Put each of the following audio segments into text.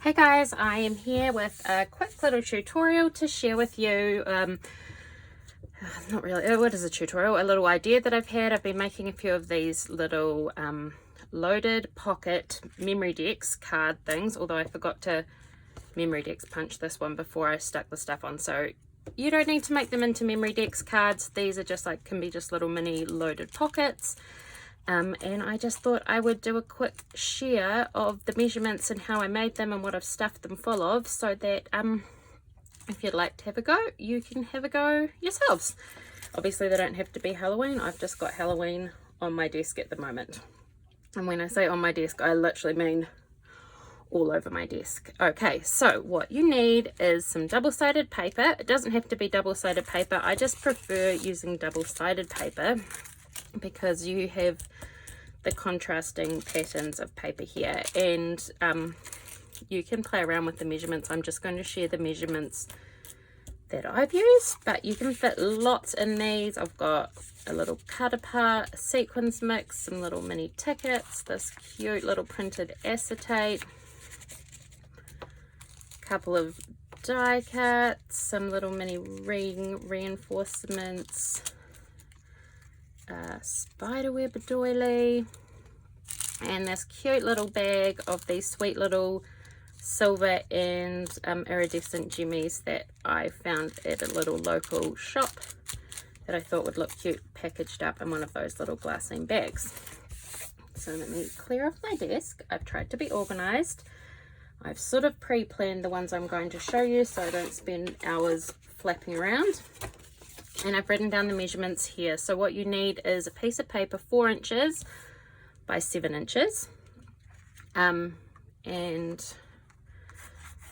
Hey guys, I am here with a quick little tutorial to share with you. Not really, what is a tutorial? A little idea that I've had. I've been making a few of these little loaded pocket Memorydex card things, although I forgot to Memorydex punch this one before I stuck the stuff on. So you don't need to make them into Memorydex cards. These are just like, can be just little mini loaded pockets. And I just thought I would do a quick share of the measurements and how I made them and what I've stuffed them full of, so that if you'd like to have a go, you can have a go yourselves. Obviously they don't have to be Halloween. I've just got Halloween on my desk at the moment, and when I say on my desk, I literally mean all over my desk. Okay, so what you need is some double-sided paper. It doesn't have to be double-sided paper. I just prefer using double-sided paper because you have the contrasting patterns of paper here, and you can play around with the measurements. I'm just going to share the measurements that I've used, but you can fit lots in these. I've got a little cut apart, a sequins mix, some little mini tickets, this cute little printed acetate, a couple of die cuts, some little mini ring reinforcements, spiderweb doily, and this cute little bag of these sweet little silver and iridescent jimmies that I found at a little local shop that I thought would look cute packaged up in one of those little glassine bags. So let me clear off my desk. I've tried to be organized. I've sort of pre-planned the ones I'm going to show you so I don't spend hours flapping around. And I've written down the measurements here. So what you need is a piece of paper 4 inches by 7 inches. And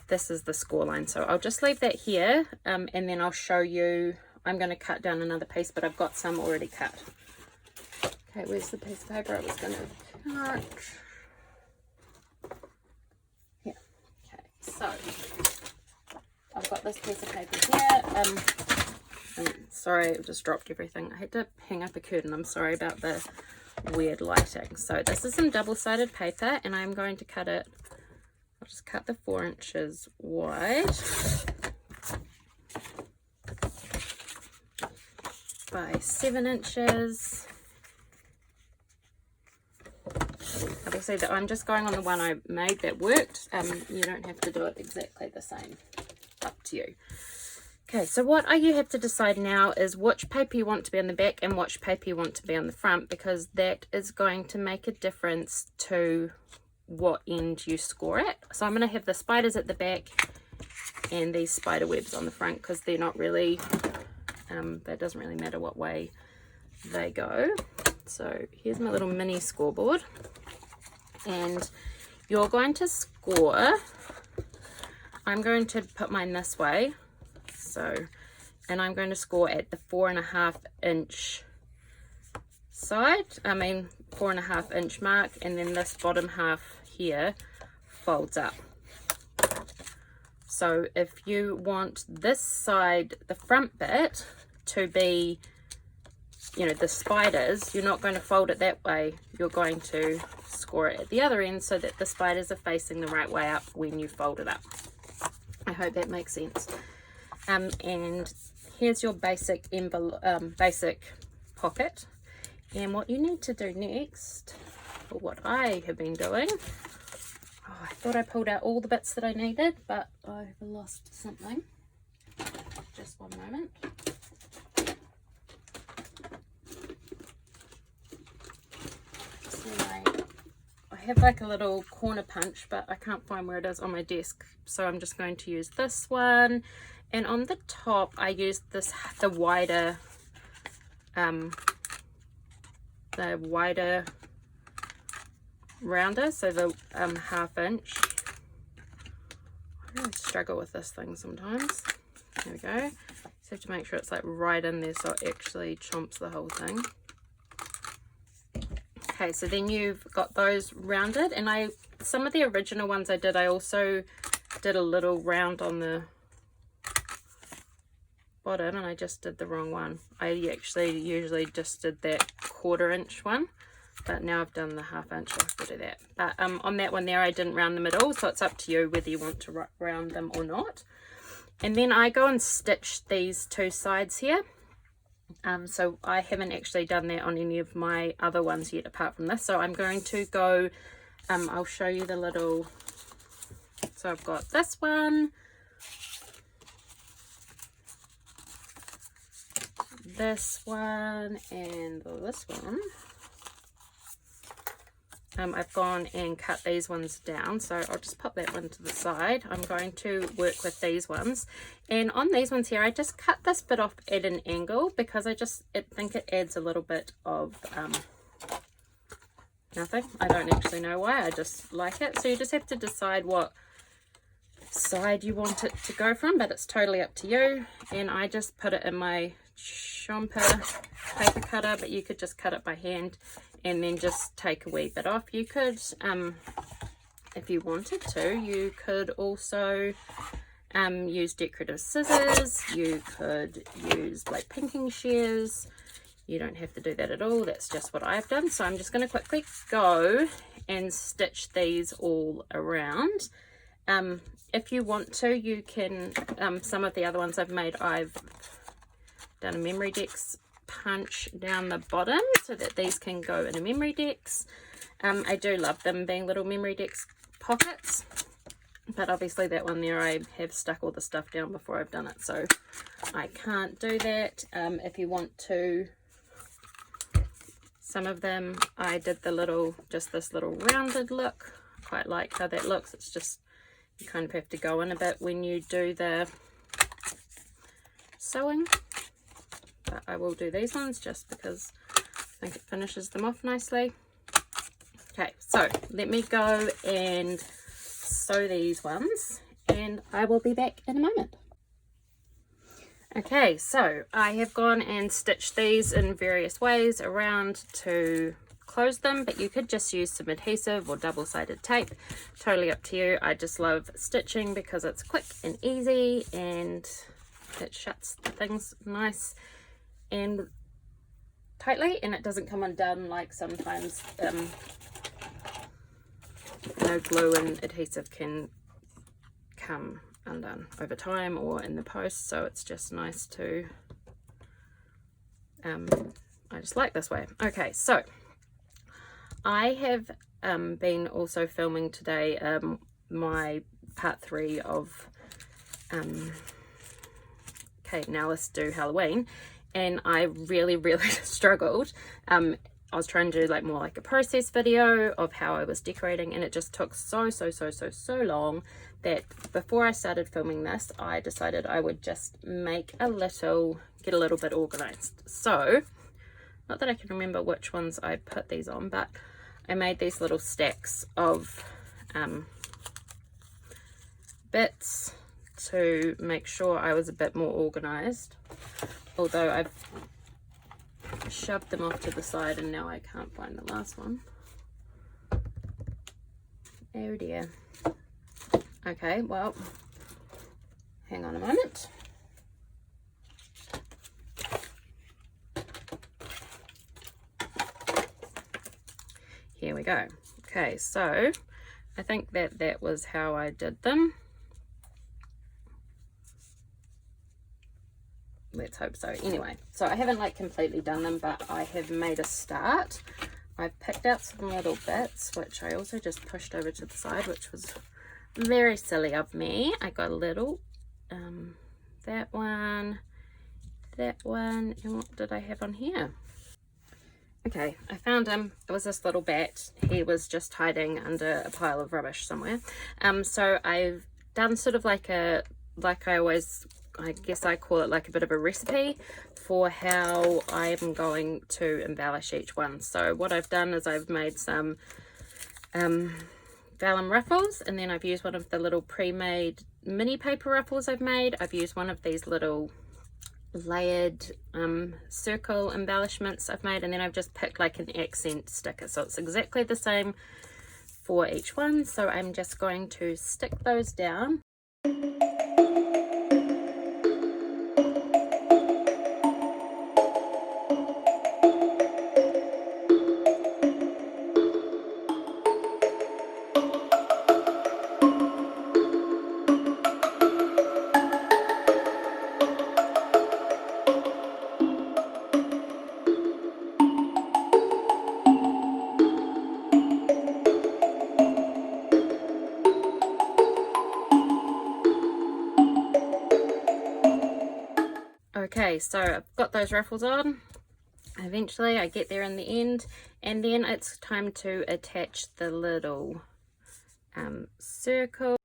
this is the score line. So I'll just leave that here, and then I'll show you. I'm going to cut down another piece, but I've got some already cut. Okay, where's the piece of paper I was going to cut? Here. Okay, so I've got this piece of paper here. Sorry, I just dropped everything. I had to hang up a curtain. I'm sorry about the weird lighting. So this is some double-sided paper, and I'm going to cut it. I'll just cut the 4 inches wide by 7 inches. Obviously, I'm just going on the one I made that worked. You don't have to do it exactly the same. Up to you. Okay, so what you have to decide now is which paper you want to be on the back and which paper you want to be on the front, because that is going to make a difference to what end you score at. So I'm going to have the spiders at the back and these spider webs on the front, because they're not really, that doesn't really matter what way they go. So here's my little mini scoreboard, and you're going to score. I'm going to put mine this way. So, and I'm going to score at the 4.5 inch side, 4.5 inch mark, and then this bottom half here folds up. So if you want this side, the front bit, to be, the spiders, you're not going to fold it that way. You're going to score it at the other end so that the spiders are facing the right way up when you fold it up. I hope that makes sense. And here's your basic envelope, basic pocket. And what you need to do next, or what I have been doing, I thought I pulled out all the bits that I needed, but I've lost something. Just one moment. So I have like a little corner punch, but I can't find where it is on my desk. So I'm just going to use this one. And on the top, I used the wider rounder, so the 1/2 inch. I really struggle with this thing sometimes. There we go. Just have to make sure it's like right in there so it actually chomps the whole thing. Okay, so then you've got those rounded, and some of the original ones I also did a little round on the bottom, and I just did the wrong one. I actually usually just did that 1/4 inch one, but now I've done the 1/2 inch, I have to do that. But on that one there I didn't round them at all, so it's up to you whether you want to round them or not. And then I go and stitch these 2 sides here. So I haven't actually done that on any of my other ones yet apart from this, so I'm going to go, I'll show you the little, so I've got this one, this one, and this one. I've gone and cut these ones down, so I'll just pop that one to the side. I'm going to work with these ones, and on these ones here I just cut this bit off at an angle because I think it adds a little bit of nothing. I don't actually know why, I just like it. So you just have to decide what side you want it to go from, but it's totally up to you. And I just put it in my Shomper paper cutter, but you could just cut it by hand and then just take a wee bit off. You could, if you wanted to, you could also use decorative scissors, you could use like pinking shears. You don't have to do that at all, that's just what I've done. So I'm just going to quickly go and stitch these all around. If you want to, you can, some of the other ones I've made, I've done a Memorydex punch down the bottom so that these can go in a Memorydex. I do love them being little Memorydex pockets, but obviously that one there I have stuck all the stuff down before I've done it, so I can't do that. If you want to, some of them I did the little, just this little rounded look. I quite like how that looks. It's just, you kind of have to go in a bit when you do the sewing. But I will do these ones just because I think it finishes them off nicely. Okay, so let me go and sew these ones and I will be back in a moment. Okay, so I have gone and stitched these in various ways around to close them, but you could just use some adhesive or double-sided tape, totally up to you. I just love stitching because it's quick and easy and it shuts things nice and tightly, and it doesn't come undone like sometimes glue and adhesive can come undone over time or in the post. So it's just nice to I just like this way. Okay, so I have been also filming today my part 3 of okay, now let's do Halloween. And I really struggled. I was trying to do like more like a process video of how I was decorating, and it just took so long that before I started filming this, I decided I would just get a little bit organized. So, not that I can remember which ones I put these on, but I made these little stacks of bits to make sure I was a bit more organized. Although I've shoved them off to the side and now I can't find the last one. Oh dear. Okay, well, hang on a moment. Here we go. Okay, so I think that was how I did them. Let's hope so. Anyway, so I haven't like completely done them, but I have made a start. I've picked out some little bits, which I also just pushed over to the side, which was very silly of me. I got a little, that one, and what did I have on here? Okay, I found him. It was this little bat. He was just hiding under a pile of rubbish somewhere. So I've done sort of like I guess I call it like a bit of a recipe for how I'm going to embellish each one. So what I've done is I've made some vellum ruffles, and then I've used one of the little pre-made mini paper ruffles I've made. I've used one of these little layered circle embellishments I've made, and then I've just picked like an accent sticker. So it's exactly the same for each one. So I'm just going to stick those down. Okay, so I've got those ruffles on. Eventually I get there in the end, and then it's time to attach the little circle.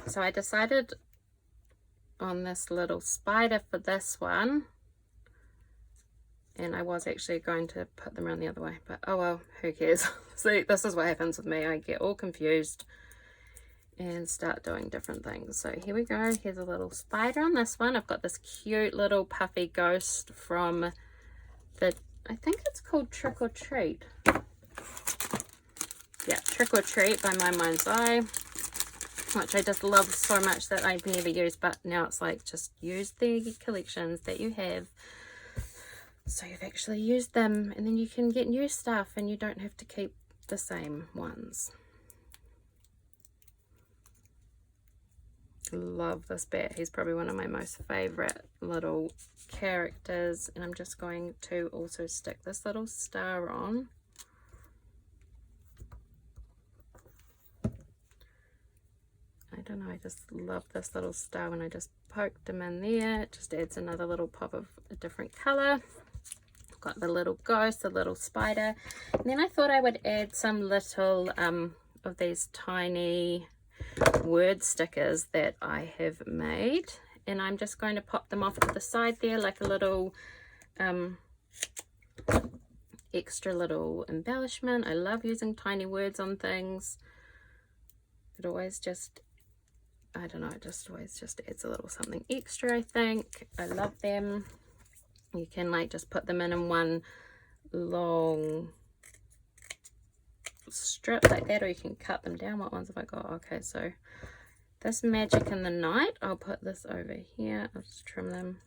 So I decided on this little spider for this one, and I was actually going to put them around the other way, but oh well, who cares. See, this is what happens with me. I get all confused and start doing different things. So here we go. Here's a little spider on this one. I've got this cute little puffy ghost from the, I think it's called Trick or Treat. Yeah, Trick or Treat by My Mind's Eye, which I just love so much that I've never used, but now it's like, just use the collections that you have so you've actually used them, and then you can get new stuff and you don't have to keep the same ones. Love this bat. He's probably one of my most favorite little characters, and I'm just going to also stick this little star on. I don't know, I just love this little star. When I just poked them in there, it just adds another little pop of a different color. I've got the little ghost, the little spider, and then I thought I would add some little of these tiny word stickers that I have made, and I'm just going to pop them off to the side there like a little extra little embellishment. I love using tiny words on things. It always just, I don't know, it just always just adds a little something extra, I think. I love them. You can like just put them in one long strip like that, or you can cut them down. What ones have I got? Okay, so this Magic in the Night, I'll put this over here. I'll just trim them.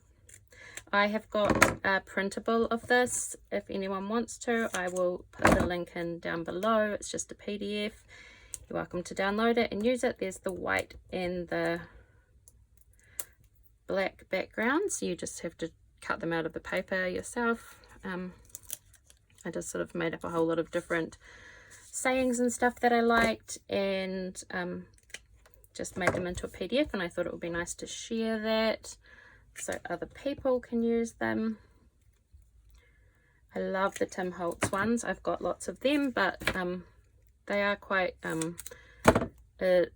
I have got a printable of this. If anyone wants to, I will put the link in down below. It's just a PDF. You're welcome to download it and use it. There's the white and the black backgrounds. You just have to cut them out of the paper yourself. I just sort of made up a whole lot of different sayings and stuff that I liked, and just made them into a PDF, and I thought it would be nice to share that so other people can use them. I love the Tim Holtz ones. I've got lots of them, but they are quite a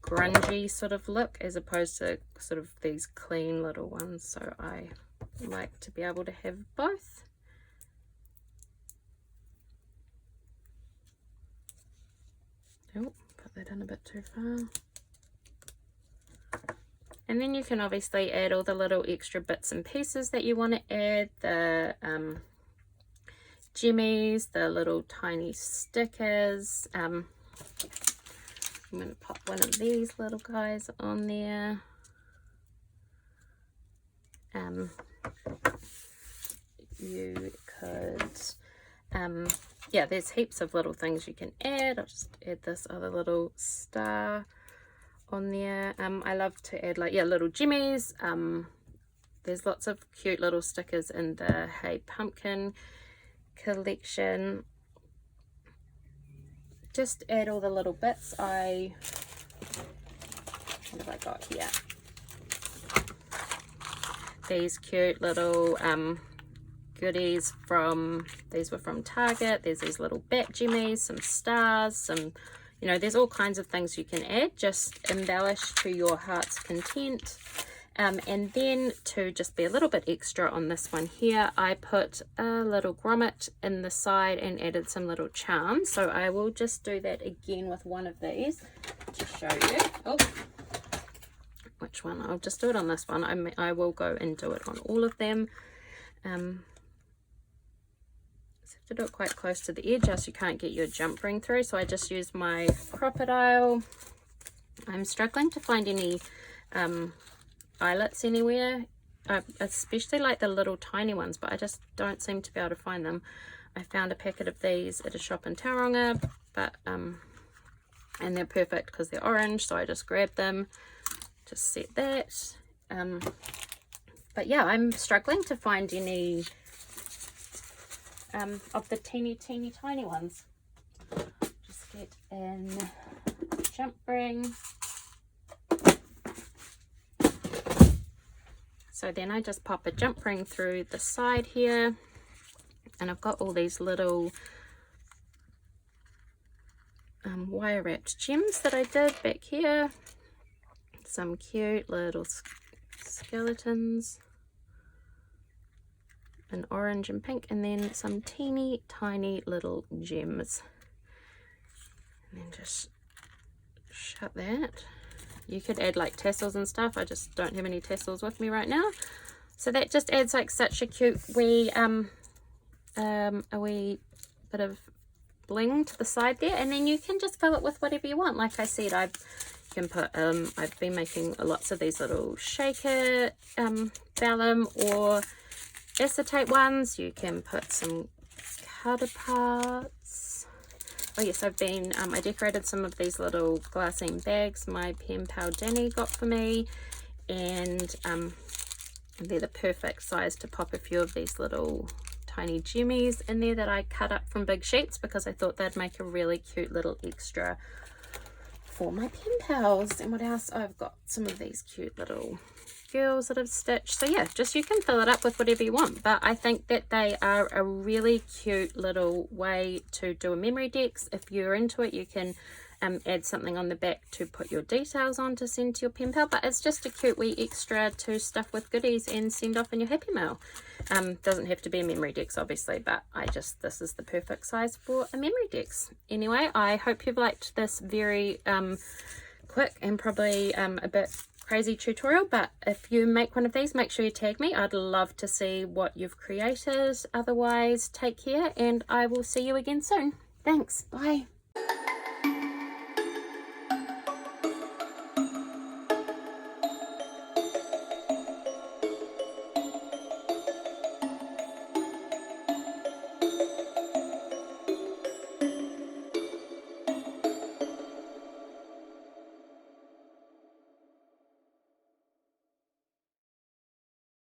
grungy sort of look as opposed to sort of these clean little ones, so I like to be able to have both. Oh, put that in a bit too far. And then you can obviously add all the little extra bits and pieces that you want to add, the jimmies, the little tiny stickers. I'm going to pop one of these little guys on there. You could, yeah, there's heaps of little things you can add. I'll just add this other little star on there. I love to add like, yeah, little jimmies. There's lots of cute little stickers in the Hey Pumpkin collection. Just add all the little bits. What have I got here? These cute little goodies these were from Target. There's these little bat jimmies, some stars, some, you know, there's all kinds of things you can add. Just embellish to your heart's content. And then to just be a little bit extra on this one here, I put a little grommet in the side and added some little charms. So I will just do that again with one of these to show you. Oh, which one? I'll just do it on this one. I will go and do it on all of them. to do it quite close to the edge, else you can't get your jump ring through. So I just used my crocodile. I'm struggling to find any eyelets anywhere, especially like the little tiny ones, but I just don't seem to be able to find them. I found a packet of these at a shop in Tauranga, but and they're perfect because they're orange, so I just grabbed them, just set that. But yeah, I'm struggling to find any of the teeny tiny ones. Just get in jump ring. So then I just pop a jump ring through the side here, and I've got all these little wire wrapped gems that I did back here. Some cute little skeletons in orange and pink, and then some teeny tiny little gems, and then just shut that. You could add like tassels and stuff. I just don't have any tassels with me right now, so that just adds like such a cute wee a wee bit of bling to the side there. And then you can just fill it with whatever you want. Like I said, I can put I've been making lots of these little shaker vellum or acetate ones. You can put some cutter parts. Oh yes, I've been I decorated some of these little glassine bags my pen pal Danny got for me, and they're the perfect size to pop a few of these little tiny jimmies in there that I cut up from big sheets, because I thought they'd make a really cute little extra for my pen pals. And what else? I've got some of these cute little girls that I've stitched. So yeah, just you can fill it up with whatever you want, but I think that they are a really cute little way to do a Memorydex. If you're into it, you can add something on the back to put your details on to send to your pen pal, but it's just a cute wee extra to stuff with goodies and send off in your happy mail. Doesn't have to be a Memorydex obviously, but this is the perfect size for a Memorydex. Anyway, I hope you've liked this very quick and probably a bit crazy tutorial, but if you make one of these, make sure you tag me. I'd love to see what you've created. Otherwise, take care, and I will see you again soon. Thanks, bye.